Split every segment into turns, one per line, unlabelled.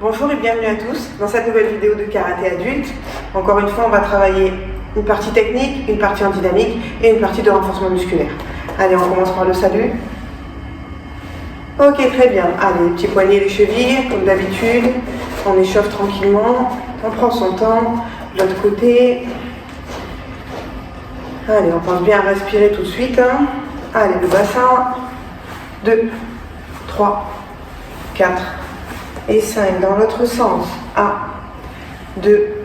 Bonjour et bienvenue à tous dans cette nouvelle vidéo de karaté adulte. Encore une fois, on va travailler une partie technique, une partie en dynamique et une partie de renforcement musculaire. Allez, on commence par le salut. Ok, très bien. Allez, les petits poignets, les chevilles, comme d'habitude. On échauffe tranquillement. On prend son temps. De l'autre côté. Allez, on pense bien à respirer tout de suite. Hein. Allez, le bassin. 2, 3, 4 et 5 dans l'autre sens. 1, 2,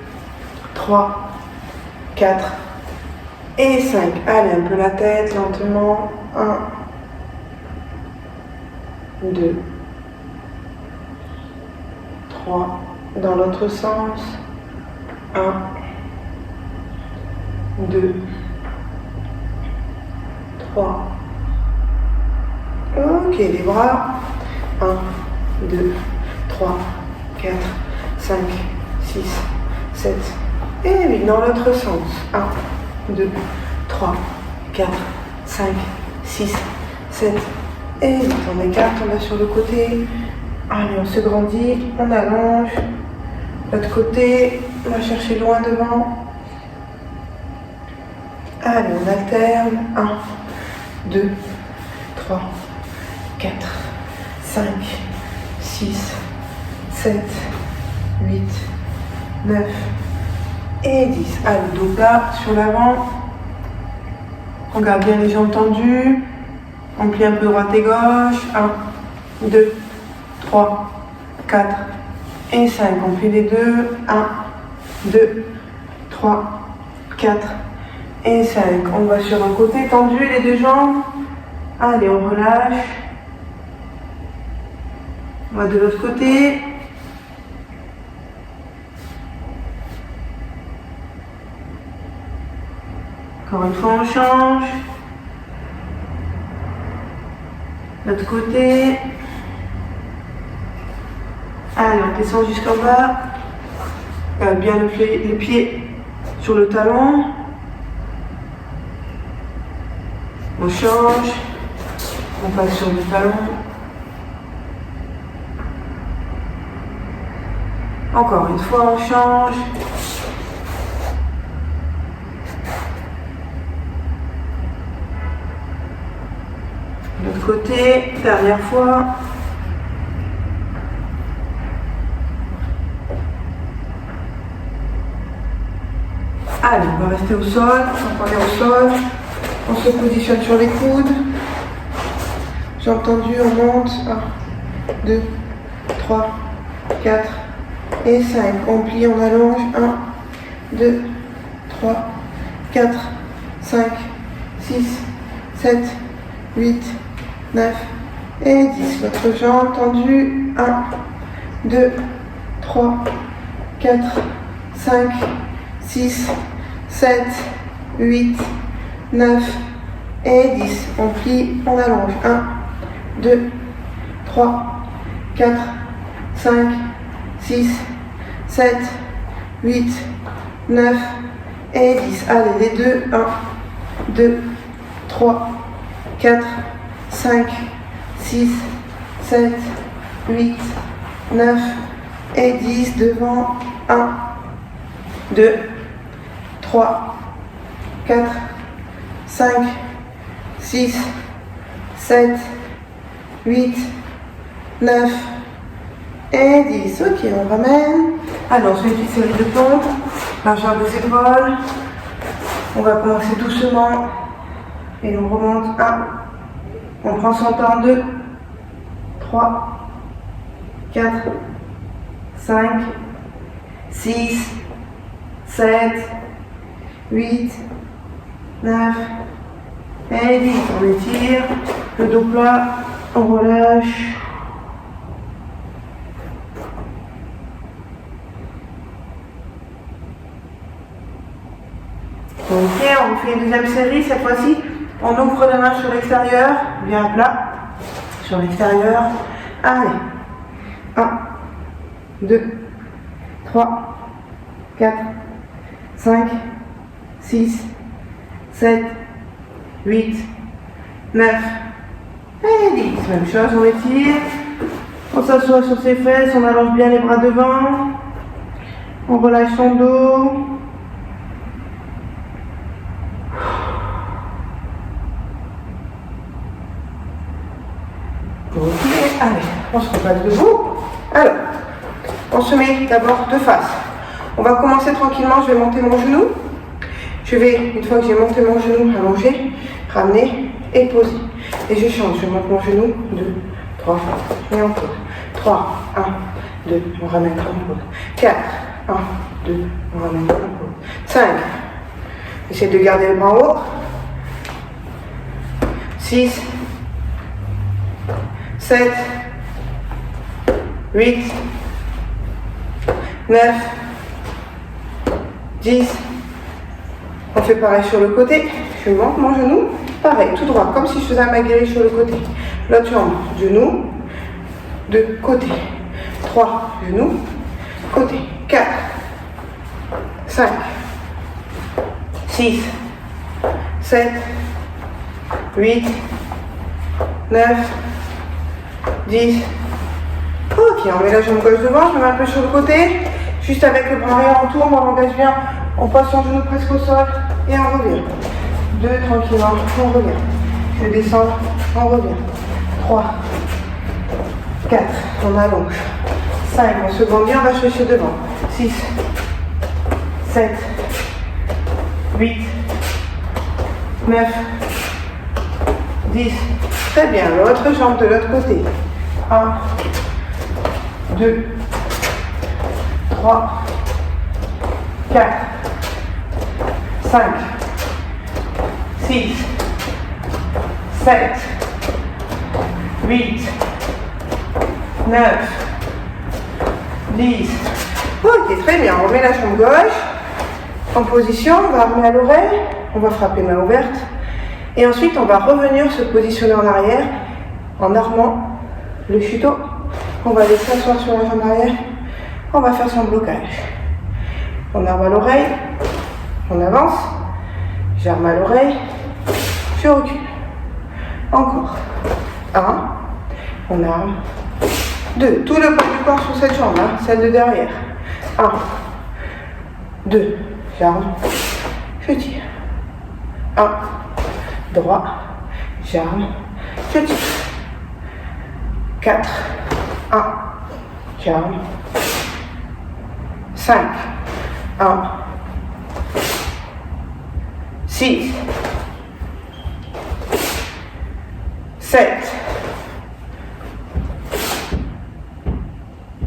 3, 4 et 5. Allez, un peu la tête, lentement. 1, 2, 3. Dans l'autre sens. 1, 2, 3. Ok, les bras. 1, 2, 3, 4, 5, 6, 7 et 8 dans l'autre sens. 1, 2, 3, 4, 5, 6, 7 et 8. On écarte, on va sur le côté. Allez, on se grandit, on allonge. L'autre côté, on va chercher loin devant. Allez, on alterne. 1, 2, 3, 4, 5, 6, 7, 8, 9 et 10. Allez, dos plat sur l'avant. On garde bien les jambes tendues. On plie un peu droite et gauche. 1, 2, 3, 4 et 5. On plie les deux. 1, 2, 3, 4 et 5. On va sur un côté tendu, les deux jambes. Allez, on relâche. On va de l'autre côté. Encore une fois, on change. L'autre côté. Allez, on descend jusqu'en bas. Garde bien les pieds sur le talon. On change. On passe sur le talon. Encore une fois, on change. De l'autre côté, dernière fois. Allez, on va rester au sol. On est au sol. On se positionne sur les coudes. Jambes tendues, on monte. 1, 2, 3, 4 et 5. On plie, on allonge. 1, 2, 3, 4, 5, 6, 7, 8, 9 et 10. Votre jambe tendue. 1, 2, 3, 4, 5, 6, 7, 8, 9 et 10. On plie, on allonge. 1, 2, 3, 4, 5, 6, 7, 8, 9 et 10. Allez, les deux. 1, 2, 3, 4, 5, 6, 7, 8, 9 et 10. Devant. 1, 2, 3, 4, 5, 6, 7, 8, 9 et 10. Ok, on ramène. Alors, on fait une petite série de pompes. Largeur des épaules. On va commencer doucement. Et on remonte. 1. On prend son temps. 2, 3, 4, 5, 6, 7, 8, 9 et 10. On étire. Le dos plat. On relâche. Ok, on fait une deuxième série. Cette fois-ci, on ouvre les mains sur l'extérieur, bien plat, sur l'extérieur. Allez. 1, 2, 3, 4, 5, 6, 7, 8, 9 et 10. Même chose, on étire. On s'assoit sur ses fesses, on allonge bien les bras devant. On relâche son dos. Ok, allez, on se repasse debout. Alors, on se met d'abord de face. On va commencer tranquillement, je vais monter mon genou. Je vais, une fois que j'ai monté mon genou, allonger, ramener et poser. Et je change, je monte mon genou, 2, 3, et on pose. 3, 1, 2, on ramène, on pose. 4, 1, 2, on ramène, on pose. 5, j'essaie de garder le bras en haut. 6, 7, 8, 9, 10. On fait pareil sur le côté. Je monte mon genou. Pareil, tout droit, comme si je faisais un maguire sur le côté. L'autre jambe, genou, de côté. 3, genou, côté. 4, 5, 6, 7, 8, 9, 10. Ok, on met la jambe gauche devant, je me mets un peu sur le côté. Juste avec le bras arrière, on tourne, on engage bien. On passe son genou presque au sol et on revient. 2, tranquillement, on revient. Je descends, on revient. 3, 4, on allonge. 5, on se bend bien, on va chercher devant. 6, 7, 8, 9, 10. Très bien, l'autre jambe de l'autre côté. 1, 2, 3, 4, 5, 6, 7, 8, 9, 10. Ok, très bien. On remet la jambe gauche en position. On va armer à l'oreille. On va frapper main ouverte. Et ensuite, on va revenir se positionner en arrière en armant le chuteau. On va aller s'asseoir sur la jambe arrière. On va faire son blocage. On arme à l'oreille. On avance. J'arme à l'oreille. Je recule. Encore. 1. On arme. 2. Tout le poids du corps sur cette jambe, hein, celle de derrière. 1. 2. J'arme. Je tire. 1. Droit. J'arme. Je tire. 4. 1. J'arme. 5. 1. 6. 7.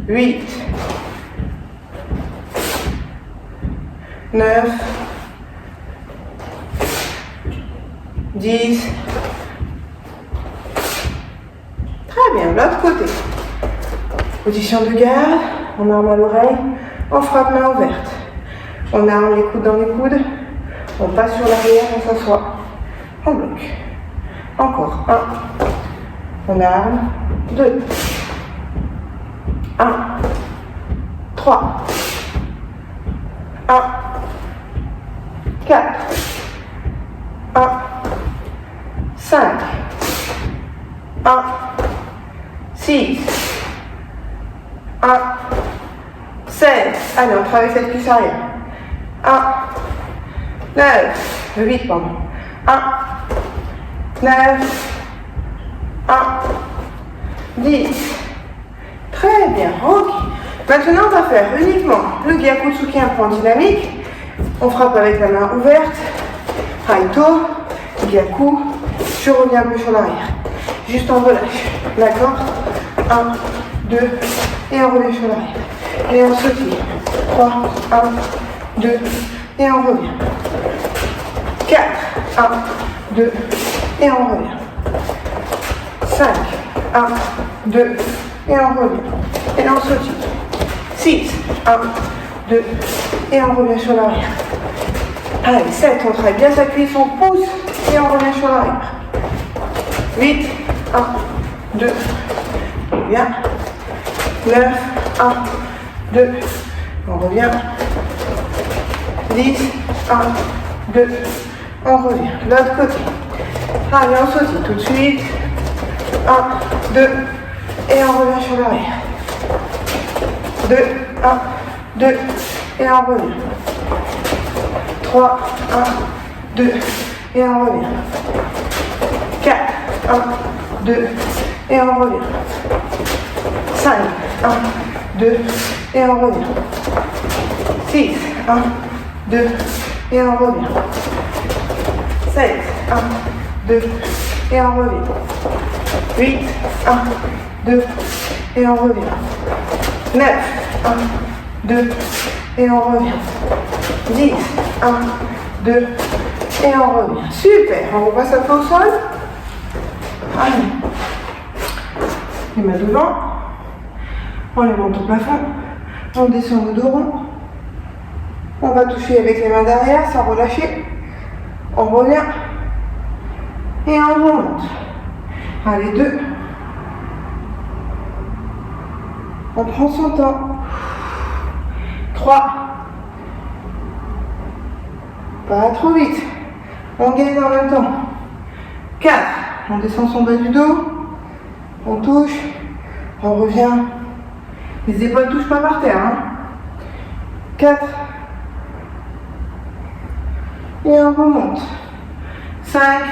8. 9. 10. Très bien, l'autre côté. Position de garde, on arme à l'oreille, on frappe main ouverte. On arme les coudes dans les coudes, on passe sur l'arrière, on s'assoit, on bloque. Encore, 1, on arme, 2, 1, 3, 1, 4, 1, 5, 1, 6, 1, 7, allez on travaille cette cuisse arrière, 1, 9, 8, pardon, 1, 9, 1, 10, très bien, ok. Maintenant on va faire uniquement le Gyaku Tsuki, un point dynamique, on frappe avec la main ouverte, Haito, Gyaku, je reviens un peu sur l'arrière, juste on relâche, d'accord, 1, 2, et on revient sur l'arrière. Et on se tire. 3, 1, 2, et on revient. 4, 1, 2, et on revient. 5, 1, 2, et on revient. Et on se tire. 6, 1, 2, et on revient sur l'arrière. Allez, 7, on travaille bien sa cuisse, on pousse, et on revient sur l'arrière. 8, 1, 2, bien. 9, 1, 2, on revient. 10, 1, 2, on revient. L'autre côté. Allez, on sautille tout de suite. 1, 2, et on revient sur l'arrière. 2, 1, 2, et on revient. 3, 1, 2, et on revient. 4, 1, 2, et on revient. 5, 1, 2, et on revient. 6, 1, 2, et on revient. 7, 1, 2, et on revient. 8, 1, 2, et on revient. 9, 1, 2, et on revient. 10, 1, 2, et on revient. Super, on repasse un peu au sol. Allez. Les mains devant. On les monte au plafond. On descend le dos rond. On va toucher avec les mains derrière sans relâcher. On revient. Et on remonte. Allez, 2. On prend son temps. 3. Pas trop vite. On gagne en même temps. 4. On descend son bas du dos. On touche. On revient. Les épaules ne touchent pas par terre. 4. Et on remonte. 5.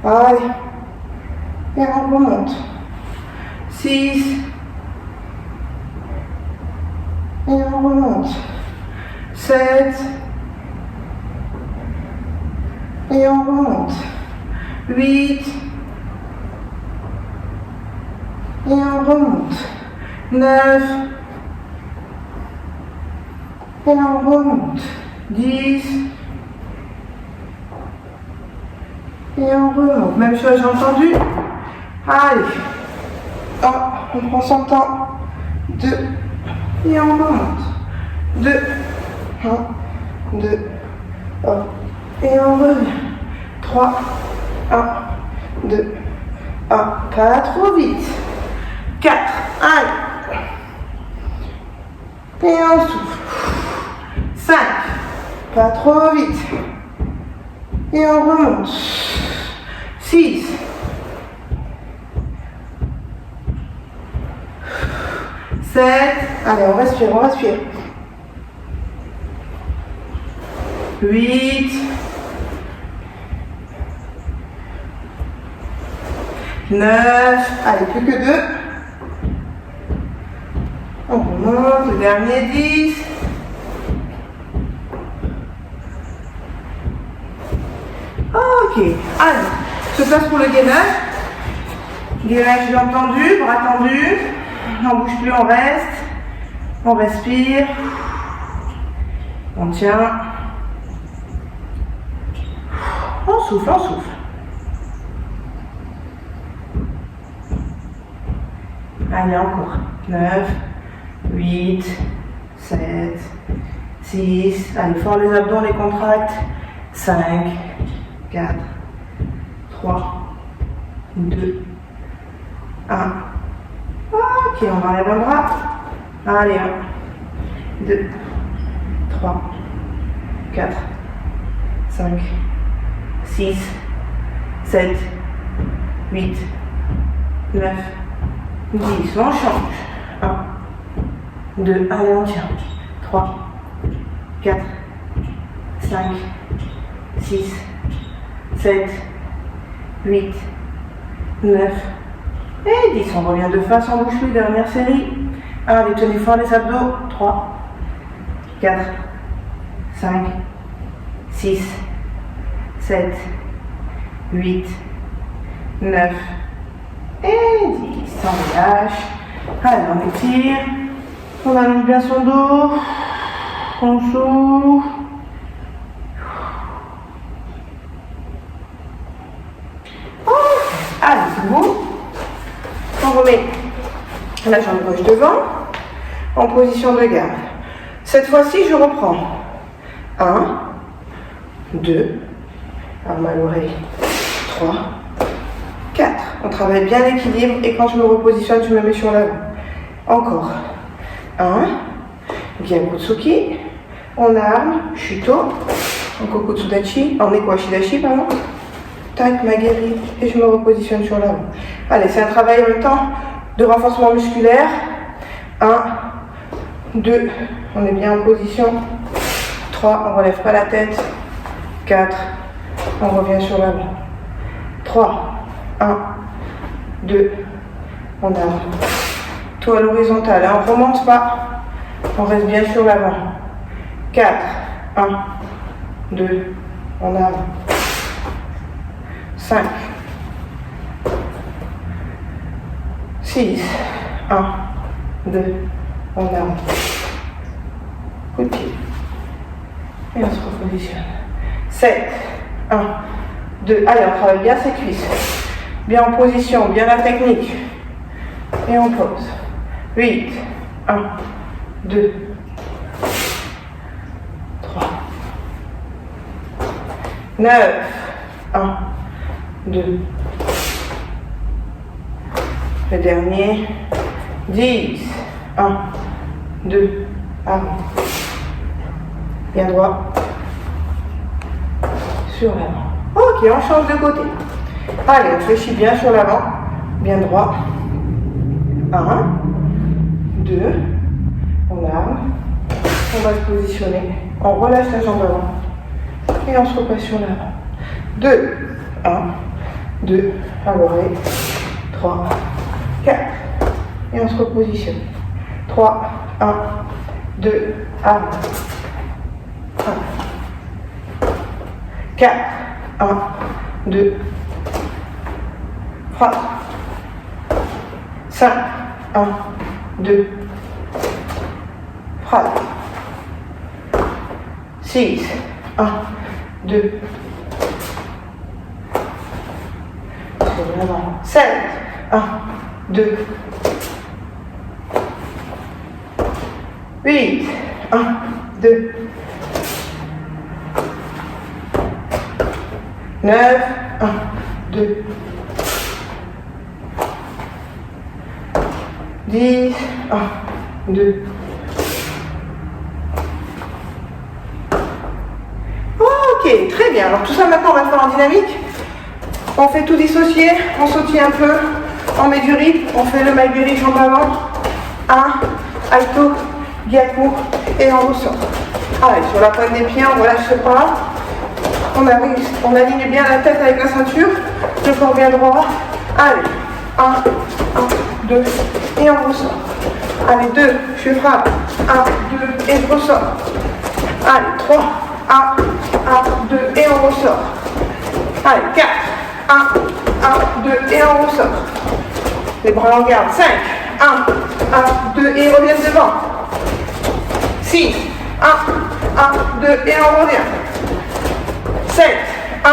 Allez. Et on remonte. 6. Et on remonte. 7. Et on remonte. 8. Et on remonte. 9. Et on remonte. 10. Et on remonte. Même chose, j'ai entendu. Allez. 1. On prend son temps. 2. Et on remonte. 2. 1. 2. 1. Et on revient. 3. 1. 2. 1. Pas trop vite. 4. Allez. Et on souffle. 5. Pas trop vite. Et on remonte. 6. 7. Allez, on respire, on respire. 8. 9. Allez, plus que 2. On remonte, le dernier 10. Ok, allez, je place pour le gainage. Gainage bien tendu, bras tendus. On ne bouge plus, on reste. On respire. On tient. On souffle, on souffle. Allez, encore. 9, 8, 7, 6. Allez, fort les abdos, les contracts. 5, 4, 3, 2, 1. Ok, on enlève un bras. Allez, 1, 2, 3, 4, 5, 6, 7, 8, 9, 10. On change. 1, 2, allez, on tient. 3, 4, 5, 6, 7, 8, 9 et 10. On revient de face, on bouge plus. Dernière série. Allez, tenez fort les abdos. 3, 4, 5, 6, 7, 8, 9 et 10. On relâche. Allez, on étire. On allonge bien son dos. On souffle. Allez, c'est bon. On remet la jambe gauche devant, en position de garde. Cette fois-ci, je reprends. 1, 2, arme à l'oreille, 3, 4. On travaille bien l'équilibre et quand je me repositionne, je me mets sur l'avant. Encore. 1, Gyakutsuki, on arme, Shuto, en Kokutsudachi, en Eko Ashidashi, pardon. Tac, ma guérie, et je me repositionne sur l'avant. Allez, c'est un travail en même temps de renforcement musculaire. 1, 2, on est bien en position. 3, on ne relève pas la tête. 4, on revient sur l'avant. 3, 1, 2, on avance. Tout à l'horizontale, hein, on ne remonte pas, on reste bien sur l'avant. 4, 1, 2, on avance. 5, 6, 1, 2, on avance. Coup de pied. Et on se repositionne. 7, 1, 2, allez, on travaille bien ses cuisses. Bien en position, bien la technique. Et on pose. 8, 1, 2, 3, 9, 1, 2, le dernier, 10, 1, 2, avant. Bien droit. Sur l'avant. Ok, on change de côté. Allez, on fléchit bien sur l'avant. Bien droit. 1, 2, on arme. On va se positionner. On relâche la jambe avant. Et on se repasse sur l'avant. 2, 1, 2, à l'oreille. 3, 4. Et on se repositionne. 3, 1, 2, arme. 1, 4, 1, 2, frappe. 5, 1, 2, frappe. 6, 1, 2, sur l'avant. 7, 1, 2, 8, 1, 2, 9, 1, 2, 10, 1, 2. Ok, très bien. Alors tout ça maintenant on va le faire en dynamique. On fait tout dissocier, on sautille un peu, on met du rythme, on fait le Maibiri jambe avant. 1, Aito, Gyaku et on ressort. Allez, sur la pointe des pieds, on relâche pas. On aligne bien la tête avec la ceinture, le corps bien droit. Allez, 1, 1, 2, et on ressort. Allez, 2, je frappe. 1, 2, et je ressors. Allez, 3, 1, 1, 2, et on ressort. Allez, 4, 1, 1, 2, et on ressort. Les bras en garde. 5, 1, 1, 2, et reviens devant. 6, 1, 1, 2, et on revient. 7, 1,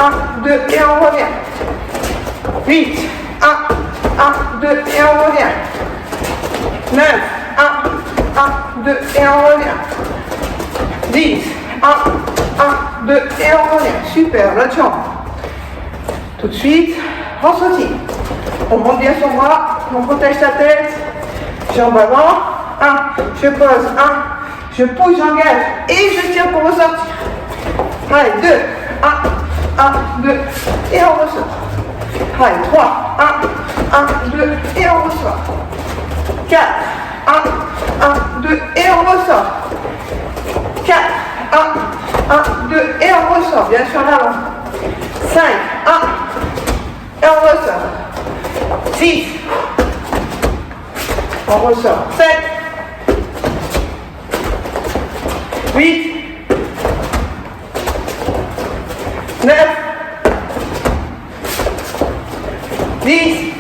1, 2, et on revient. 8, 1, 1, 2, et on revient. 9, 1, 1, 2, et on revient. 10, 1, 1, 2, et on revient. Super, l'autre jambe. Tout de suite, on sautille. On monte bien son bras, on protège sa tête. Jambe avant. 1, je pose. 1, je pousse, j'engage. Et je tire pour ressortir. Allez, 2, 1, 1, 2, et on ressort. Allez, 3, 1, 1, 2, et on ressort. 4, 1, 1, 2, et on ressort. 4, 1, 1, 2, et on ressort. Bien sûr, l'avant. 5, 1, et on ressort. 6, on ressort. 7, 8, 9, 10.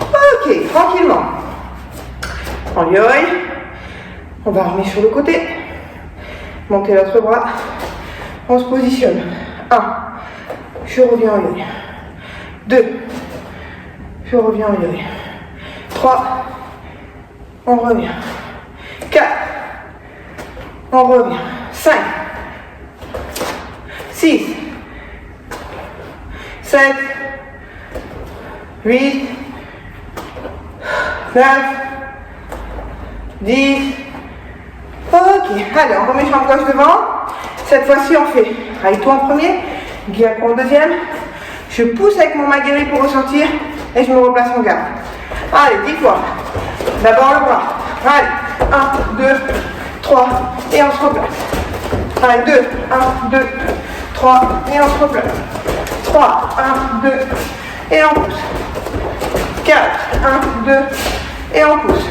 Ok, tranquillement. En yoi. On va remettre sur le côté. Monter l'autre bras. On se positionne. 1. Je reviens en yoi. 2. Je reviens en yoi. 3. On revient. 4. On revient. 5. 6, 7, 8, 9, 10. Ok, allez, on remet jambe gauche devant. Cette fois-ci, on fait Aito en premier, Gyaku en deuxième, Je pousse avec mon main guérie pour ressortir et je me replace en garde. Allez, 10 fois. D'abord le bras. Allez, 1, 2, 3 et on se replace. Allez, 2, 1, 2, 3 et on se replace. 3, 1, 2 et on pousse. 4, 1, 2 et on pousse.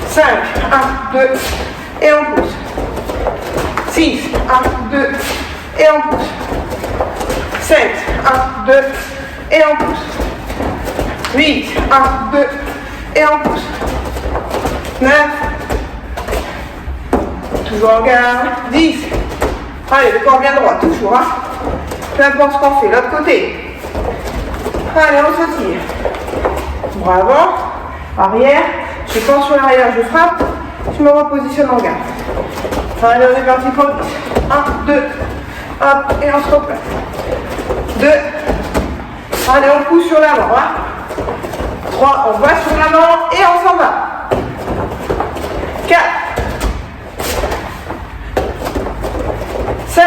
5, 1, 2 et on pousse. 6, 1, 2 et on pousse. 7, 1, 2 et on pousse. 8, 1, 2 et on pousse. 9, toujours en garde. 10, allez, le corps bien droit, toujours. Hein. Peu importe ce qu'on fait, l'autre côté. Allez, on se tire. Bras avant, arrière, je pense sur l'arrière, je frappe, je me repositionne en garde. Allez, on est parti pour 10. 1, 2, hop, et on se replace. 2, allez, on pousse sur l'avant. Hein. 3, on va sur l'avant et on s'en va. 4, 5,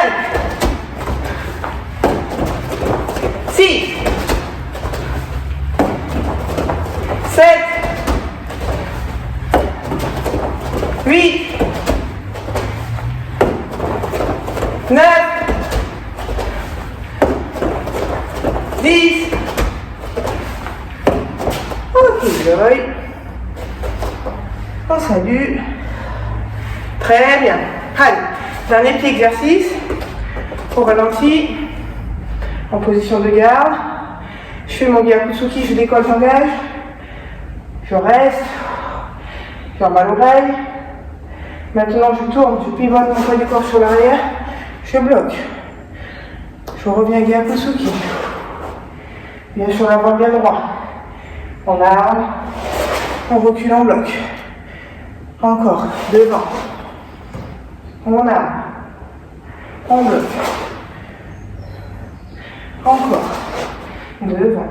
6, 7, 8, 9, 10. Ok, l'œil. On salue. Très bien. Allez, dernier petit exercice. Au ralenti. En position de garde. Je fais mon Gyakutsuki, je décolle, j'engage. Je reste. J'ai mal à l'oreille. Maintenant, je tourne, je pivote mon poids du corps sur l'arrière. Je bloque. Je reviens Gyakutsuki. Bien sur l'avant, bien droit. On arme. On recule en bloc. Encore. Devant. On arme. On bloque. Encore. Devant.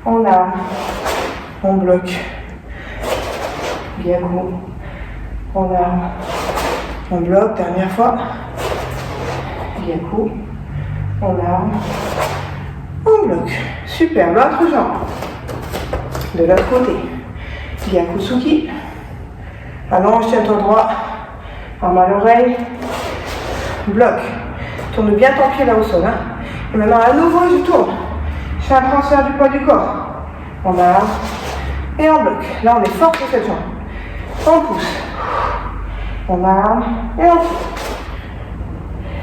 On arme. On bloque. Gyaku. On arme. On bloque. Dernière fois. Gyaku. On arme. On bloque. Super. L'autre jambe. De l'autre côté. Gyakutsuki. Allonge, tiens-toi droit. Arme à l'oreille. Bloc. Tourne bien ton pied là au sol. Hein. Et maintenant, à nouveau, je tourne. Je fais un transfert du poids du corps. On arme. Et on bloque. Là, on est fort sur cette jambe. On pousse. On arme. Et on tire.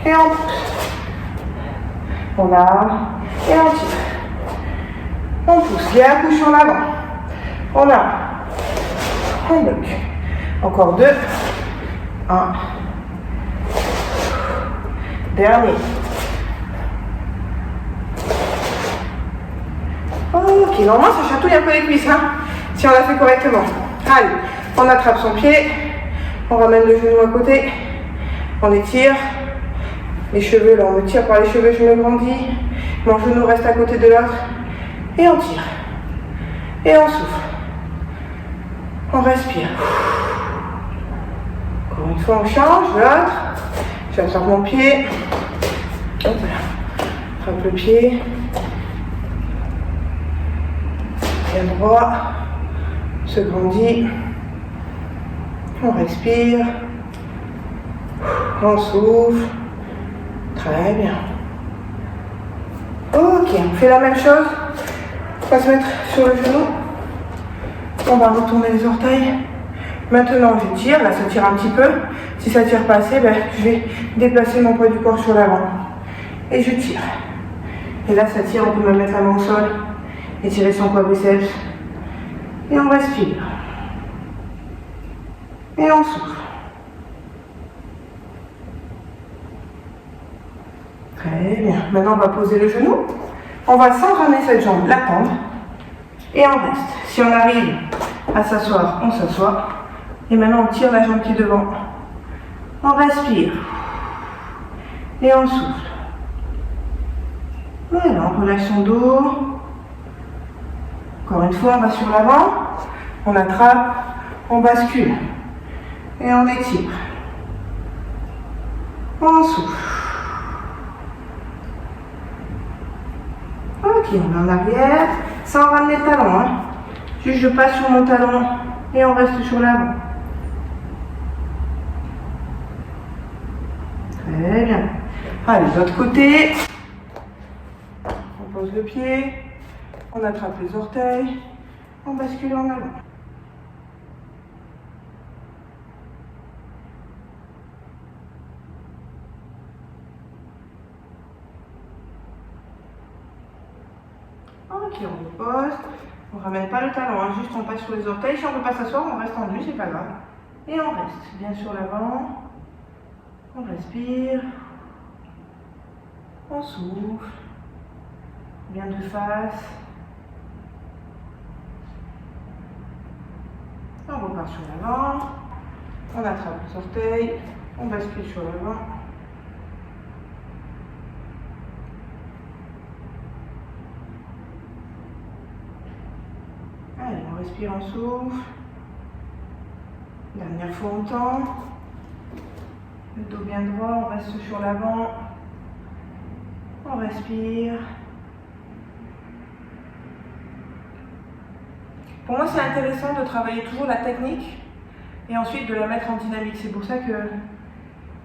Et on pousse. On arme. Et on tire. On pousse. Il y a un coup sur l'avant. On arme. On bloque. Encore 2. 1. Dernier. Ok, normalement ça chatouille un peu les cuisses, hein, si on l'a fait correctement. Allez, on attrape son pied, on ramène le genou à côté, on étire. Les cheveux, là on me tire par les cheveux, je me grandis. Mon genou reste à côté de l'autre. Et on tire. Et on souffle. On respire. Encore une fois, on change, l'autre. J'attrape mon pied. Hop là. Attrape le pied. Bien droit. Se grandit. On respire. On souffle. Très bien. Ok, on fait la même chose. On va se mettre sur le genou. On va retourner les orteils. Maintenant, je tire. Là, ça tire un petit peu. Si ça ne tire pas assez, je vais déplacer mon poids du corps sur l'avant. Et je tire. Et là, ça tire. On peut me mettre la main au sol. Et tirer son quadriceps. Et on respire. Et on souffle. Très bien. Maintenant, on va poser le genou. On va s'enramer cette jambe, la tendre. Et on reste. Si on arrive à s'asseoir, on s'assoit. Et maintenant, on tire la jambe qui est devant. On respire. Et on souffle. Voilà, on relâche son dos. Encore une fois, on va sur l'avant. On attrape. On bascule. Et on étire. On souffle. Ok, on est en arrière, sans ramener le talon. Hein. Juste je passe sur mon talon et on reste sur l'avant. Très bien. Allez, de l'autre côté. On pose le pied, on attrape les orteils, on bascule en avant. Ok, on repose. On ne ramène pas le talon, hein, juste on passe sur les orteils. Si on ne peut pas s'asseoir, on reste tendu, c'est pas grave. Et on reste bien sur l'avant. On respire. On souffle. Bien de face. On repart sur l'avant. On attrape les orteils. On bascule sur l'avant. Allez, on respire, on souffle. Dernière fois, on tend. Le dos bien droit, on reste sur l'avant. On respire. Pour moi, c'est intéressant de travailler toujours la technique et ensuite de la mettre en dynamique. C'est pour ça que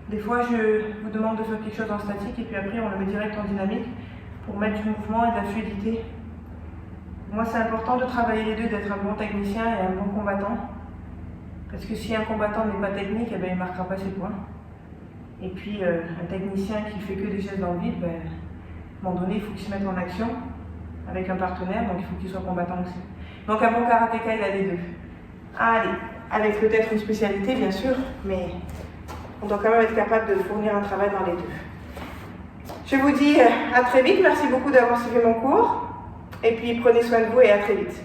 des fois, je vous demande de faire quelque chose en statique et puis après, on le met direct en dynamique pour mettre du mouvement et de la fluidité. Pour moi, c'est important de travailler les deux, d'être un bon technicien et un bon combattant. Parce que si un combattant n'est pas technique, eh ben, il ne marquera pas ses points. Et puis, un technicien qui fait que des gestes dans le vide, ben, à un moment donné, il faut qu'il se mette en action avec un partenaire, donc il faut qu'il soit combattant aussi. Donc un bon karatéka, il a les deux. Allez, avec peut-être une spécialité, bien sûr, mais on doit quand même être capable de fournir un travail dans les deux. Je vous dis à très vite. Merci beaucoup d'avoir suivi mon cours. Et puis prenez soin de vous et à très vite.